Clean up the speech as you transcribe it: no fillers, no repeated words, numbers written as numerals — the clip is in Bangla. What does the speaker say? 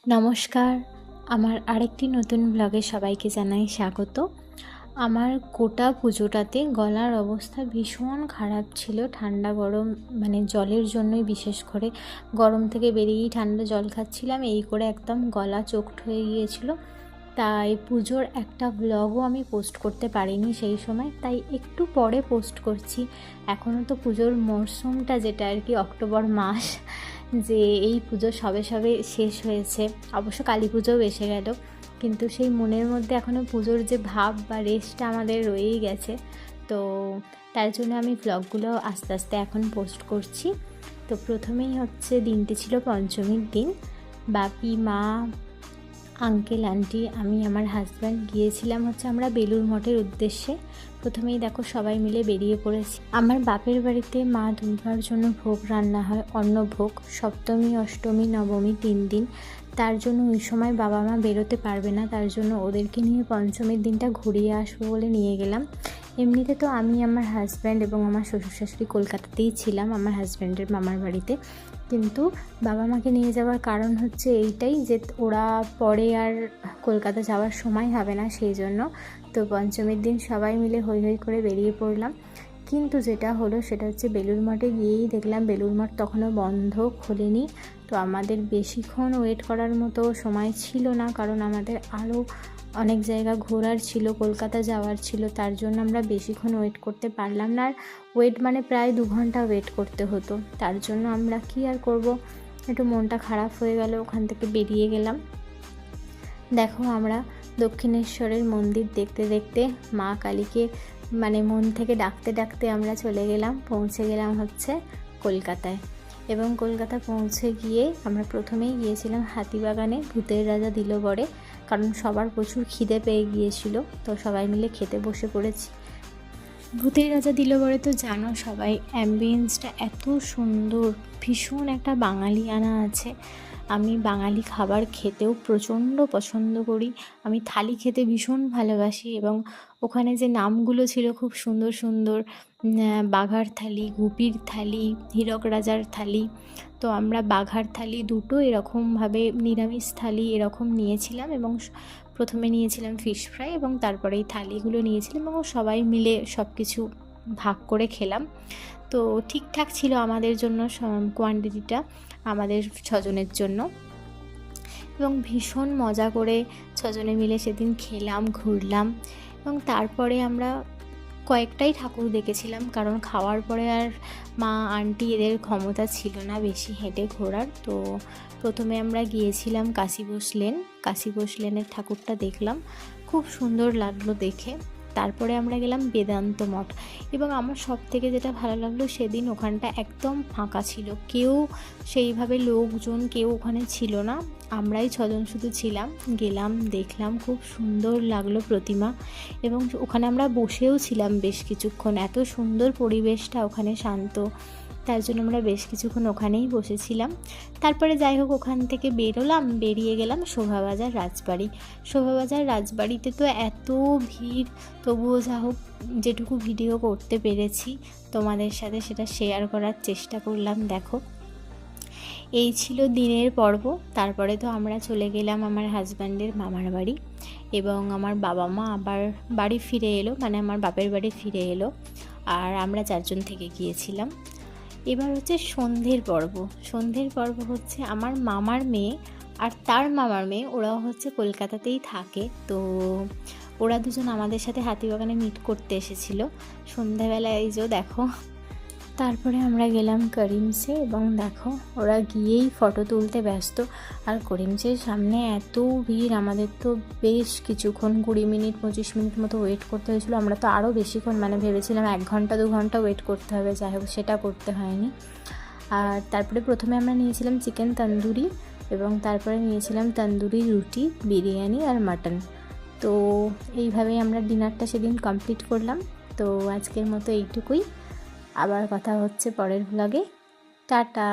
নমস্কার, আমার আরেকটি নতুন ব্লগে সবাইকে জানাই স্বাগত। আমার গোটা পুজোটাতে গলার অবস্থা ভীষণ খারাপ ছিল। ঠান্ডা গরম জলের জন্যই, বিশেষ করে গরম থেকে বেরিয়েই ঠান্ডা জল খাচ্ছিলাম, এই করে একদম গলা চোখড হয়ে গিয়েছিল। তাই পুজোর একটা ব্লগও আমি পোস্ট করতে পারিনি সেই সময়, তাই একটু পরে পোস্ট করছি। এখনও তো পুজোর মরশুমটা, যেটা আর কি অক্টোবর মাস, যে এই পুজো সবে সবে শেষ হয়েছে। অবশ্য কালী পুজোও এসে গেল, কিন্তু সেই মনের মধ্যে এখনও পুজোর যে ভাব বা রেশটা আমাদের রয়েই গেছে। তো তার জন্য আমি ব্লগগুলো আস্তে আস্তে এখন পোস্ট করছি। তো প্রথমেই হচ্ছে দিনটি ছিল পঞ্চমীর দিন। বাপি, মা, আঙ্কেল, আন্টি, আমি, আমার হাজব্যান্ড গিয়েছিলাম আমরা বেলুড় মঠের উদ্দেশ্যে। প্রথমেই দেখো সবাই মিলে বেরিয়ে পড়েছি। আমার বাপের বাড়িতে মা দুর্গার জন্য ভোগ রান্না হয়, অন্নভোগ, সপ্তমী, অষ্টমী, নবমী 3 দিন। তার জন্য ওই সময় বাবা মা বেরোতে পারবে না, তার জন্য ওদেরকে নিয়ে পঞ্চমীর দিনটা ঘুরিয়ে আসবো বলে নিয়ে গেলাম। এমনিতে তো আমি, আমার হাজব্যান্ড এবং আমার শ্বশুর শাশুড়ি কলকাতাতেই ছিলাম, আমার হাজব্যান্ডের মামার বাড়িতে। কিন্তু বাবা মাকে নিয়ে যাওয়ার কারণ হচ্ছে এইটাই যে ওরা পরে আর কলকাতা যাওয়ার সময় হবে না, সেই জন্য। তো পঞ্চমীর দিন সবাই মিলে হৈ হৈ করে বেরিয়ে পড়লাম। কিন্তু যেটা হলো সেটা হচ্ছে বেলুড় মঠে গিয়েই দেখলাম বেলুড় মঠ তখনও বন্ধ, খোলেনি। তো আমাদের বেশিক্ষণ ওয়েট করার মতো সময় ছিল না, কারণ আমাদের আরও অনেক জায়গা ঘোরার ছিল, কলকাতা যাওয়ার ছিল। তার জন্য আমরা বেশিক্ষণ ওয়েট করতে পারলাম না। আর ওয়েট প্রায় 2 ঘন্টা ওয়েট করতে হতো। তার জন্য আমরা কি আর করব, একটু মনটা খারাপ হয়ে গেল, ওখান থেকে বেরিয়ে গেলাম। দেখো আমরা দক্ষিণেশ্বরের মন্দির দেখতে দেখতে, মা কালীকে মন থেকে ডাকতে ডাকতে আমরা চলে গেলাম, পৌঁছে গেলাম কলকাতায়। এবং কলকাতা পৌঁছে গিয়ে আমরা প্রথমেই গিয়েছিলাম হাতিবাগানে ভূতের রাজা দিল বরে, কারণ সবার প্রচুর খিদে পেয়ে গিয়েছিল। তো সবাই মিলে খেতে বসে পড়েছি। ভূতের রাজা দিল বরে তো জানো সবাই, অ্যাম্বিয়েন্সটা এত সুন্দর, ভীষণ একটা বাঙালিয়ানা আছে। আমি বাঙালি খাবার খেতেও প্রচণ্ড পছন্দ করি। আমি থালি খেতে ভীষণ ভালোবাসি, এবং ওখানে যে নামগুলো ছিল খুব সুন্দর সুন্দর, বাঘার থালি, গুপির থালি, হীরক রাজার থালি। তো আমরা বাঘার থালি 2টো এরকমভাবে, নিরামিষ থালি এরকম নিয়েছিলাম, এবং প্রথমে নিয়েছিলাম ফিশ ফ্রাই, এবং তারপরে এই থালিগুলো নিয়েছিলাম, এবং সবাই মিলে সব কিছু ভাগ করে খেলাম। তো ঠিকঠাক ছিল আমাদের জন্য কোয়ান্টিটিটা, আমাদের 6 জনের জন্য। এবং ভীষণ মজা করে 6 জনে মিলে সেদিন খেলাম, ঘুরলাম। এবং তারপরে আমরা কয়েকটাই ঠাকুর দেখেছিলাম, কারণ খাওয়ার পরে আর মা, আন্টি এদের ক্ষমতা ছিল না বেশি হেঁটে ঘোরার। তো প্রথমে আমরা গিয়েছিলাম কাশীবোস লেনের ঠাকুরটা দেখলাম, খুব সুন্দর লাগলো দেখে। তারপরে আমরা গেলাম বেদান্ত মঠ। এবং আমার সব থেকে যেটা ভালো লাগলো, সেদিন ওখানটা একদম ফাঁকা ছিল, কেউ সেইভাবে লোকজন কেউ ওখানে ছিল না। আমরাই 6 জন শুধু ছিলাম, গেলাম, দেখলাম, খুব সুন্দর লাগলো প্রতিমা। এবং ওখানে আমরা বসেও ছিলাম বেশ কিছুক্ষণ, এত সুন্দর পরিবেশটা ওখানে, শান্ত। তার জন্য আমরা বেশ কিছুক্ষণ ওখানেই বসেছিলাম। তারপরে যাই হোক ওখান থেকে বেরিয়ে গেলাম শোভাবাজার রাজবাড়িতে তো এত ভিড়, তবুও যা হোক যেটুকু ভিডিও করতে পেরেছি তোমাদের সাথে সেটা শেয়ার করার চেষ্টা করলাম। দেখো, এই ছিল দিনের পর্ব। তারপরে তো আমরা চলে গেলাম আমার হাজব্যান্ডের মামার বাড়ি, এবং আমার বাবা মা আবার বাড়ি ফিরে এলো, আমার বাপের বাড়ি ফিরে এলো। আর আমরা 4 জন থেকে গিয়েছিলাম। এবার সন্ধ্যের পর্ব হচ্ছে আমার মামার মেয়ে আর তার মামার মেয়ে, ওরাও কলকাতাতেই থাকে। তো ওরা দুজন আমাদের সাথে হাতিবাগানে মিট করতে এসেছিলো সন্ধ্যাবেলায়। এই যে দেখো, তারপরে আমরা গেলাম করিমসে, এবং দেখো ওরা গিয়েই ফটো তুলতে ব্যস্ত। আর করিমসের সামনে এত ভিড়, আমাদের তো বেশ কিছুক্ষণ 20 মিনিট 25 মিনিট মতো ওয়েট করতে হয়েছিল। আমরা তো আরও বেশিক্ষণ ভেবেছিলাম 1 ঘন্টা 2 ঘন্টা ওয়েট করতে হবে, যাই হোক সেটা করতে হয়নি। আর তারপরে প্রথমে আমরা নিয়েছিলাম চিকেন তন্দুরি, এবং তারপরে নিয়েছিলাম তন্দুরি রুটি, বিরিয়ানি আর মাটন। তো এইভাবেই আমরা ডিনারটা সেদিন কমপ্লিট করলাম। তো আজকের মতো এইটুকুই, আবার কথা হচ্ছে পরের ব্লগে। টাটা।